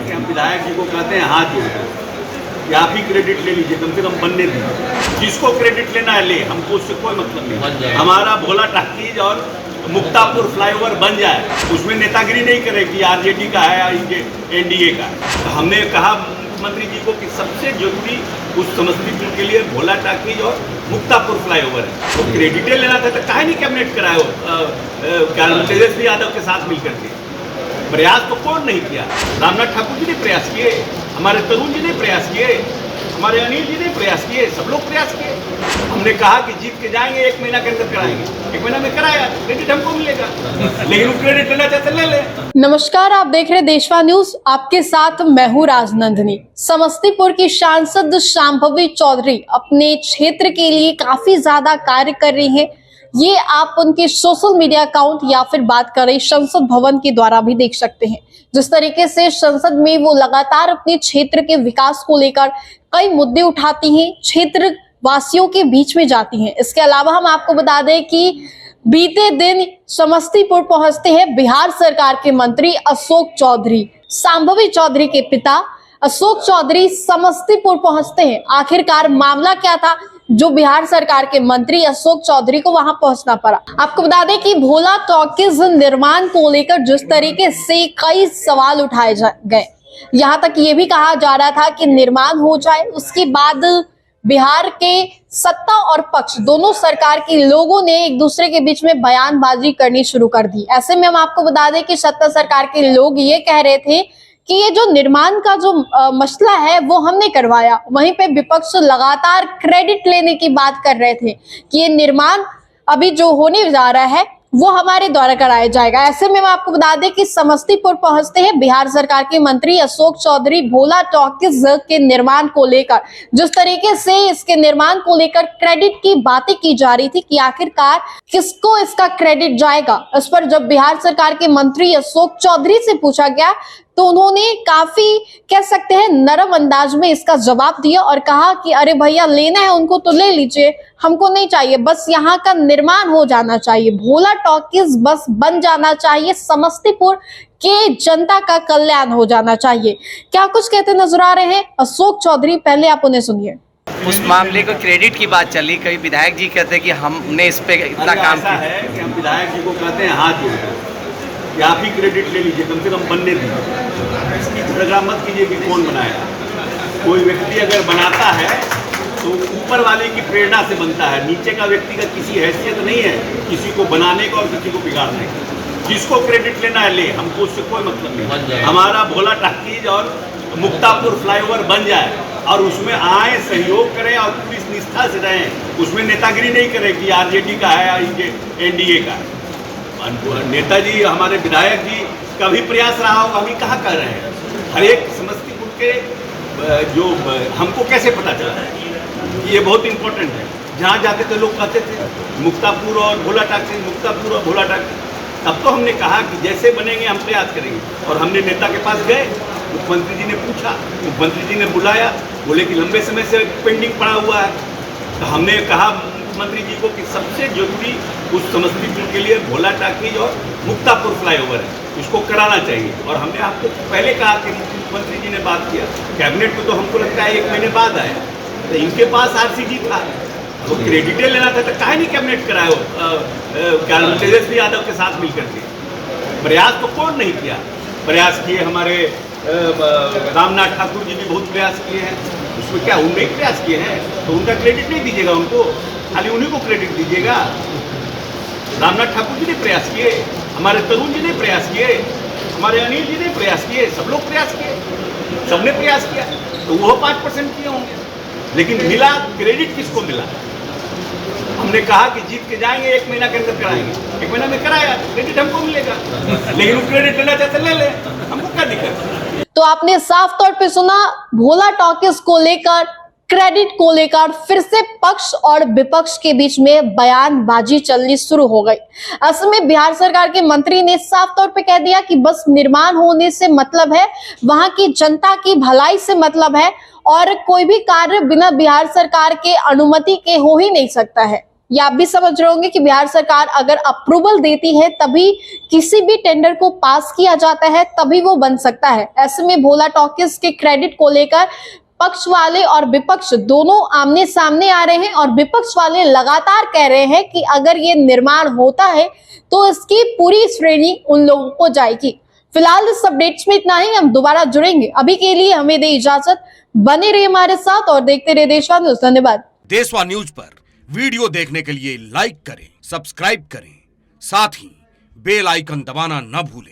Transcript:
कि हम विधायक जी को कहते हैं हाथ जोड़कर कि आप ही क्रेडिट ले लीजिए, कम से कम बनने दीजिए। जिसको क्रेडिट लेना है ले, हमको उससे कोई मतलब नहीं। हमारा भोला टाकीज और मुक्तापुर फ्लाईओवर बन जाए, उसमें नेतागिरी नहीं करे कि आरजेडी का है या एनडीए का है। तो हमने कहा मुख्यमंत्री जी को कि सबसे जरूरी उस समस्तीपुर के लिए भोला टाकीज और मुक्तापुर फ्लाईओवर है। तो क्रेडिट लेना था तो काहे नहीं कैबिनेट कराया तेजस्वी यादव के साथ मिलकर के। प्रयास तो कौन नहीं किया? रामनाथ ठाकुर जी ने प्रयास किए, हमारे तरुण जी ने प्रयास किए, हमारे अनिल जी ने प्रयास किए, सब लोग प्रयास किए। हमने कहा कि जीत के जाएंगे, 1 महीना के अंदर कराएंगे। 1 महीना में कराया, क्रेडिट हमको मिलेगा, लेकिन वो क्रेडिट लेना चाहते ले ले। नमस्कार, आप देख रहे देशवा न्यूज, आपके साथ मैं हूँ राजनंदिनी। समस्तीपुर की सांसद शांभवी चौधरी अपने क्षेत्र के लिए काफी ज्यादा कार्य कर रही हैं। ये आप उनके सोशल मीडिया अकाउंट या फिर बात करें संसद भवन के द्वारा भी देख सकते हैं। जिस तरीके से संसद में वो लगातार अपने क्षेत्र के विकास को लेकर कई मुद्दे उठाती हैं, क्षेत्र वासियों के बीच में जाती हैं। इसके अलावा हम आपको बता दें कि बीते दिन समस्तीपुर पहुंचते हैं बिहार सरकार के मंत्री अशोक चौधरी। शांभवी चौधरी के पिता अशोक चौधरी समस्तीपुर पहुंचते हैं। आखिरकार मामला क्या था जो बिहार सरकार के मंत्री अशोक चौधरी को वहां पहुंचना पड़ा? आपको बता दें कि भोला टॉकीज निर्माण को लेकर जिस तरीके से कई सवाल उठाए गए, यहाँ तक ये भी कहा जा रहा था कि निर्माण हो जाए, उसके बाद बिहार के सत्ता और पक्ष दोनों सरकार के लोगों ने एक दूसरे के बीच में बयानबाजी करनी शुरू कर दी। ऐसे में हम आपको बता दें कि सत्ता सरकार के लोग ये कह रहे थे कि ये जो निर्माण का जो मसला है वो हमने करवाया। वहीं पे विपक्ष लगातार क्रेडिट लेने की बात कर रहे थे कि ये निर्माण अभी जो होने जा रहा है वो हमारे द्वारा कराया जाएगा। ऐसे में मैं आपको बता दें कि समस्तीपुर पहुंचते हैं बिहार सरकार के मंत्री अशोक चौधरी। भोला टॉकीज के निर्माण को लेकर जिस तरीके से इसके निर्माण को लेकर क्रेडिट की बातें की जा रही थी कि आखिरकार किसको इसका क्रेडिट जाएगा, इस पर जब बिहार सरकार के मंत्री अशोक चौधरी से पूछा गया तो उन्होंने काफी कह सकते हैं नरम अंदाज में इसका जवाब दिया और कहा कि अरे भैया, लेना है उनको तो ले लीजिए, हमको नहीं चाहिए, बस यहाँ का निर्माण हो जाना चाहिए, भोला टॉकीज बस बन जाना चाहिए, समस्तीपुर के जनता का कल्याण हो जाना चाहिए। क्या कुछ कहते नजर आ रहे हैं अशोक चौधरी, पहले आप उन्हें सुनिए। उस मामले को क्रेडिट की बात चली, कई विधायक जी कहते हैं कि हमने इस पे इतना काम किया है कि हम विधायक जी को कहते हैं हाथ जोड़कर कि आप ही क्रेडिट ले लीजिए, कम से कम बनने दीजिए। इसकी झगड़ा मत कीजिए कि कौन बनाया। कोई व्यक्ति अगर बनाता है तो ऊपर वाले की प्रेरणा से बनता है, नीचे का व्यक्ति का किसी हैसियत नहीं है किसी को बनाने का और किसी को बिगाड़ने का। जिसको क्रेडिट लेना है ले, हमको उससे कोई मतलब नहीं। हमारा भोला टाकीज और मुक्तापुर फ्लाईओवर बन जाए और उसमें आए, सहयोग करें और पूरी निष्ठा से रहें, उसमें नेतागिरी नहीं करें कि आरजेडी का है या एनडीए का है। नेताजी, हमारे विधायक जी का भी प्रयास रहा होगा, हम ही कहाँ कर रहे हैं। हर एक समस्तीपुर के जो हमको कैसे पता चला कि ये बहुत इम्पोर्टेंट है। जहाँ जाते थे लोग कहते थे मुक्तापुर और भोला टाकीज, मुक्तापुर और भोला टाकीज। तब तो हमने कहा कि जैसे बनेंगे हम प्रयास करेंगे, और हमने नेता के पास गए, मुख्यमंत्री जी ने पूछा, मुख्यमंत्री जी ने बुलाया, बोले कि लंबे समय से पेंडिंग पड़ा हुआ है। तो हमने कहा मुख्यमंत्री जी को कि सबसे जरूरी उस समस्तीपुर के लिए भोला टाकीज और मुक्तापुर फ्लाईओवर है, इसको कराना चाहिए। और हमने आपको पहले कहा कि मुख्यमंत्री जी ने बात किया, कैबिनेट में तो हमको लगता है 1 महीने बाद आया, तो इनके पास आरसीजी था, वो क्रेडिट लेना था तो काहे नहीं कैबिनेट कराया तेजस्वी यादव के साथ मिलकर के। प्रयास तो कौन नहीं किया? प्रयास किए हमारे रामनाथ ठाकुर जी भी बहुत प्रयास किए हैं, उसमें क्या उनने ही प्रयास किए हैं, तो उनका क्रेडिट नहीं दीजिएगा उनको, खाली उन्हीं को क्रेडिट दीजिएगा। रामनाथ ठाकुर जी ने प्रयास किए, हमारे तरुण जी ने प्रयास किए, हमारे अनिल जी ने प्रयास किए, सब लोग प्रयास किए, सबने प्रयास किया, तो वो 5% किए होंगे, लेकिन मिला क्रेडिट किसको मिला? हमने कहा कि जीत के जाएंगे, 1 महीना के अंदर कराएंगे, 1 महीना में कराया, क्रेडिट हमको मिलेगा, लेकिन वो क्रेडिट लेना चाहते ले ले, हमको क्या दिक्कत? तो आपने साफ तौर पे सुना, भोला टॉकीज को लेकर, क्रेडिट को लेकर फिर से पक्ष और विपक्ष के बीच में बयानबाजी चलनी शुरू हो गई। असल में बिहार सरकार के मंत्री ने साफ तौर पे कह दिया कि बस निर्माण होने से मतलब है, वहां की जनता की भलाई से मतलब है, और कोई भी कार्य बिना बिहार सरकार के अनुमति के हो ही नहीं सकता है। ये आप भी समझ रहे होंगे कि बिहार सरकार अगर अप्रूवल देती है तभी किसी भी टेंडर को पास किया जाता है, तभी वो बन सकता है। ऐसे में भोला टॉकीज के क्रेडिट को लेकर पक्ष वाले और विपक्ष दोनों आमने सामने आ रहे हैं और विपक्ष वाले लगातार कह रहे हैं कि अगर ये निर्माण होता है तो इसकी पूरी श्रेणी उन लोगों को जाएगी। फिलहाल इस अपडेट्स में इतना ही, हम दोबारा जुड़ेंगे। अभी के लिए हमें दे इजाजत, बने रहिए हमारे साथ और देखते रहिए देशवा न्यूज। धन्यवाद। देशवा न्यूज पर वीडियो देखने के लिए लाइक करें, सब्सक्राइब करें, साथ ही बेल आइकन दबाना न भूलें।